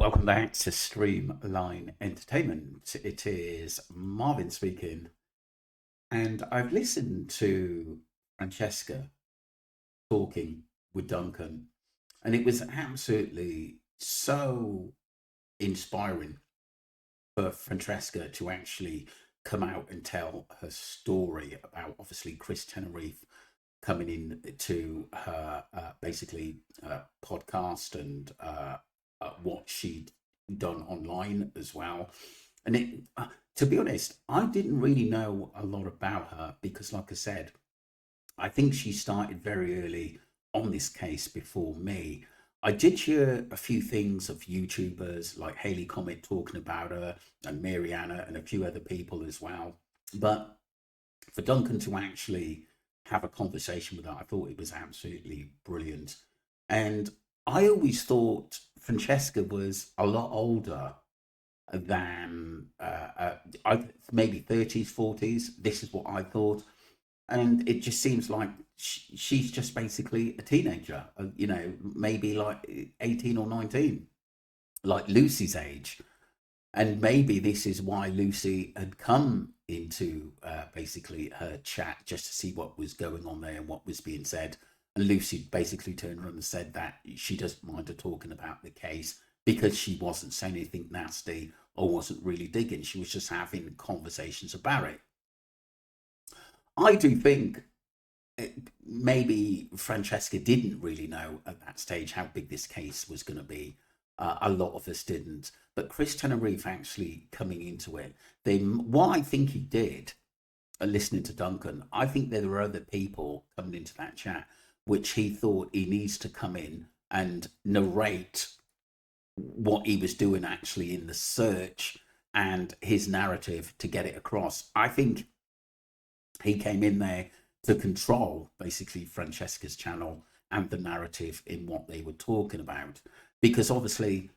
Welcome back to Streamline Entertainment. It is Marvin speaking, and I've listened to Francesca talking with Duncan, and it was absolutely so inspiring for Francesca to actually come out and tell her story about obviously Chris Tenerife coming in to her podcast and what she'd done online as well. And to be honest, I didn't really know a lot about her because, like I said, I think she started very early on this case before me. I did hear a few things of YouTubers like Haley Comet talking about her and Mariana and a few other people as well. But for Duncan to actually have a conversation with her, I thought it was absolutely brilliant. And I always thought Francesca was a lot older than maybe 30s, 40s. This is what I thought. And it just seems like she's just basically a teenager, maybe like 18 or 19, like Lucy's age. And maybe this is why Lucy had come into basically her chat just to see what was going on there and what was being said. And Lucy basically turned around and said that she doesn't mind her talking about the case because she wasn't saying anything nasty or wasn't really digging. She was just having conversations about it. I do think maybe Francesca didn't really know at that stage how big this case was going to be. A lot of us didn't. But Chris Tenerife actually coming into it, then what I think he did, listening to Duncan, I think there were other people coming into that chat, which he thought he needs to come in and narrate what he was doing actually in the search and his narrative to get it across. I think he came in there to control basically Francesca's channel and the narrative in what they were talking about. Because obviously,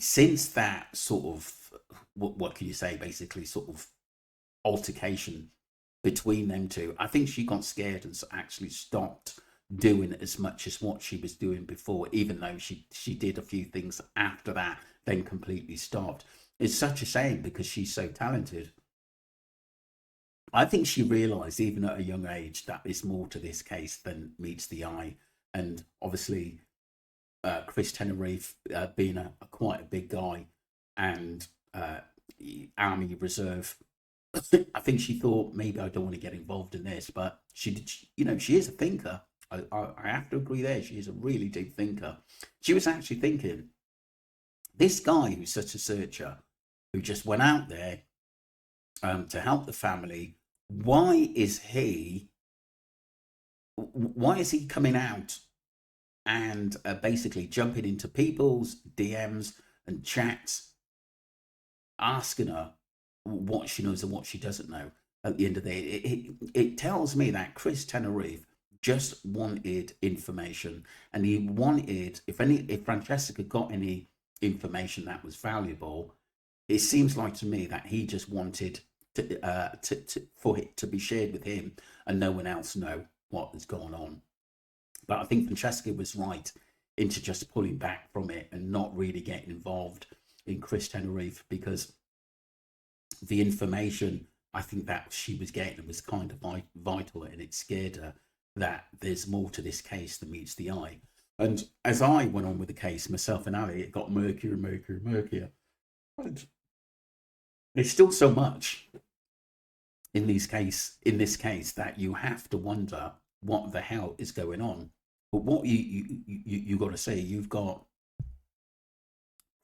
since that sort of, what can you say, basically sort of altercation between them two, I think she got scared and actually stopped doing as much as what she was doing before, even though she did a few things after that, then completely stopped. It's such a shame because she's so talented. I think she realised, even at a young age, that there's more to this case than meets the eye. And obviously, Chris Tenerife being a quite a big guy and Army Reserve, I think she thought maybe I don't want to get involved in this, but she did. She is a thinker. I have to agree there. She is a really deep thinker. She was actually thinking, this guy who's such a searcher, who just went out there to help the family, why is he? Why is he coming out and basically jumping into people's DMs and chats, asking her what she knows and what she doesn't know? At the end of the day, it tells me that Chris Tenerife just wanted information, and he wanted, if Francesca got any information that was valuable, it seems like to me that he just wanted for it to be shared with him and no one else know what has gone on. But I think Francesca was right into just pulling back from it and not really getting involved in Chris Tenerife, because the information I think that she was getting was kind of vital, and it scared her that there's more to this case than meets the eye. And as I went on with the case, myself and Ali, it got murkier and murkier and murkier. And there's still so much in this case that you have to wonder what the hell is going on. But what you got to say, you've got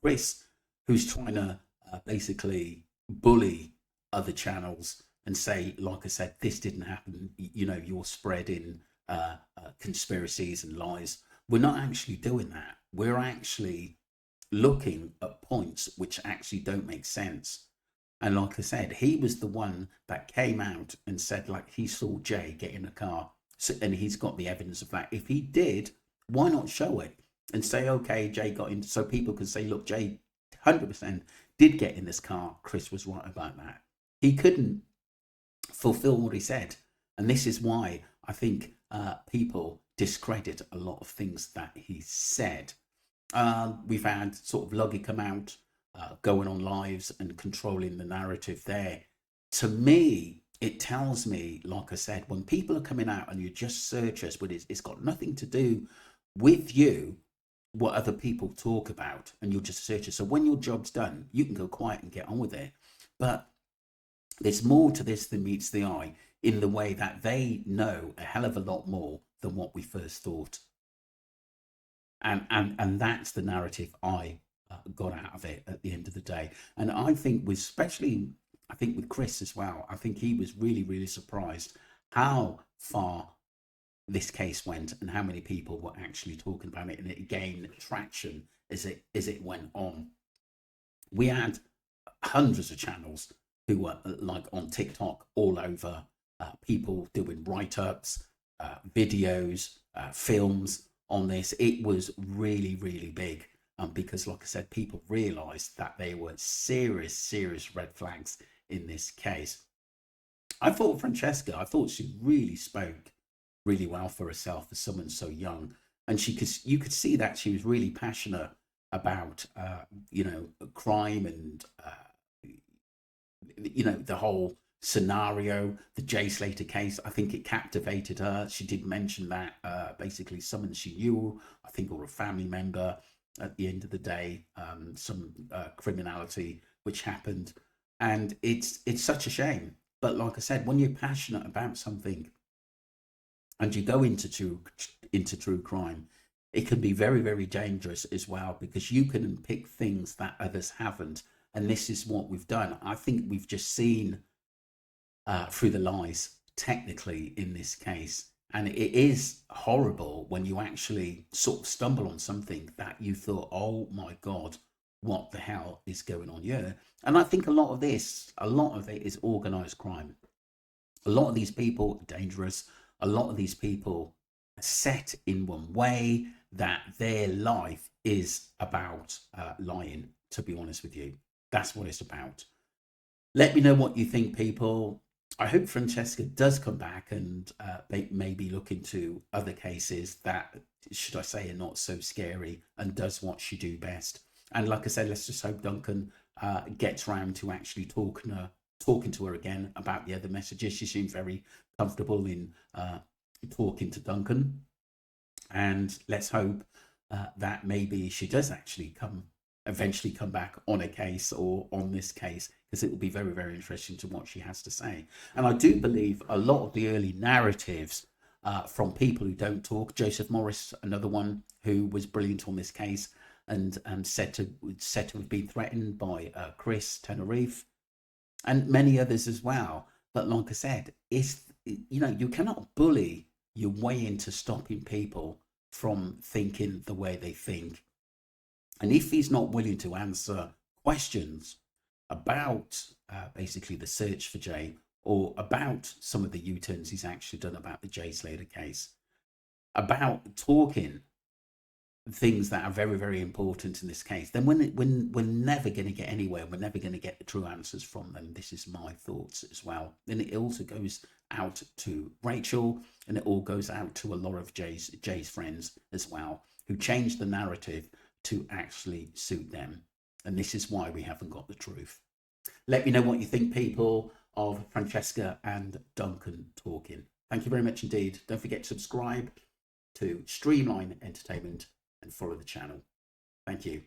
Chris, who's trying to basically bully other channels and say, like I said, this didn't happen. You're spreading conspiracies and lies. We're not actually doing that. We're actually looking at points which actually don't make sense. And like I said, he was the one that came out and said, like, he saw Jay get in a car. So, and he's got the evidence of that. If he did, why not show it and say, okay, Jay got in, so people can say, look, Jay 100% did get in this car. Chris was right about that. He couldn't fulfill what he said. And this is why I think people discredit a lot of things that he said. We've had sort of Luggy come out, going on lives and controlling the narrative there. To me, it tells me, like I said, when people are coming out and you just search us, but it's got nothing to do with you, what other people talk about, and you'll just search it. So when your job's done, you can go quiet and get on with it. But there's more to this than meets the eye, in the way that they know a hell of a lot more than what we first thought. And that's the narrative I got out of it at the end of the day. And I think with, especially, I think with Chris as well, I think he was really, really surprised how far this case went and how many people were actually talking about it, and it gained traction as it went on. We had hundreds of channels who were like on TikTok all over, people doing write-ups, videos, films on this. It was really, really big, because, like I said, people realised that there were serious, serious red flags in this case. I thought Francesca, I thought she really spoke really well for herself as someone so young, and you could see that she was really passionate about, crime, and the whole scenario, the Jay Slater case. I think it captivated her. She did mention that, basically someone she knew, I think, or a family member, at the end of the day, some criminality which happened, and it's such a shame. But like I said, when you're passionate about something and you go into true crime, it can be very, very dangerous as well, because you can pick things that others haven't. And this is what we've done. I think we've just seen, through the lies, technically, in this case. And it is horrible when you actually sort of stumble on something that you thought, oh my God, what the hell is going on here? And I think a lot of it is organized crime. A lot of these people are dangerous. A lot of these people are set in one way, that their life is about lying, to be honest with you. That's what it's about. Let me know what you think, people. I hope Francesca does come back and maybe look into other cases that, should I say, are not so scary, and does what she do best. And like I said, let's just hope Duncan gets round to actually talking to her again about the other messages. She seems very comfortable in talking to Duncan, and let's hope that maybe she does actually eventually come back on a case, or on this case, because it will be very, very interesting to what she has to say. And I do believe a lot of the early narratives, from people who don't talk, Joseph Morris, another one who was brilliant on this case, and said to have been threatened by Chris Tenerife, and many others as well. But like I said, you cannot bully your way into stopping people from thinking the way they think. And if he's not willing to answer questions about, basically the search for Jay, or about some of the U-turns he's actually done about the Jay Slater case, about talking things that are very, very important in this case, then we're never going to get anywhere. We're never going to get the true answers from them. This is my thoughts as well. And it also goes out to Rachel, and it all goes out to a lot of Jay's friends as well, who changed the narrative to actually suit them. And this is why we haven't got the truth. Let me know what you think, people, of Francesca and Duncan talking. Thank you very much indeed. Don't forget to subscribe to Streamline Entertainment and follow the channel. Thank you.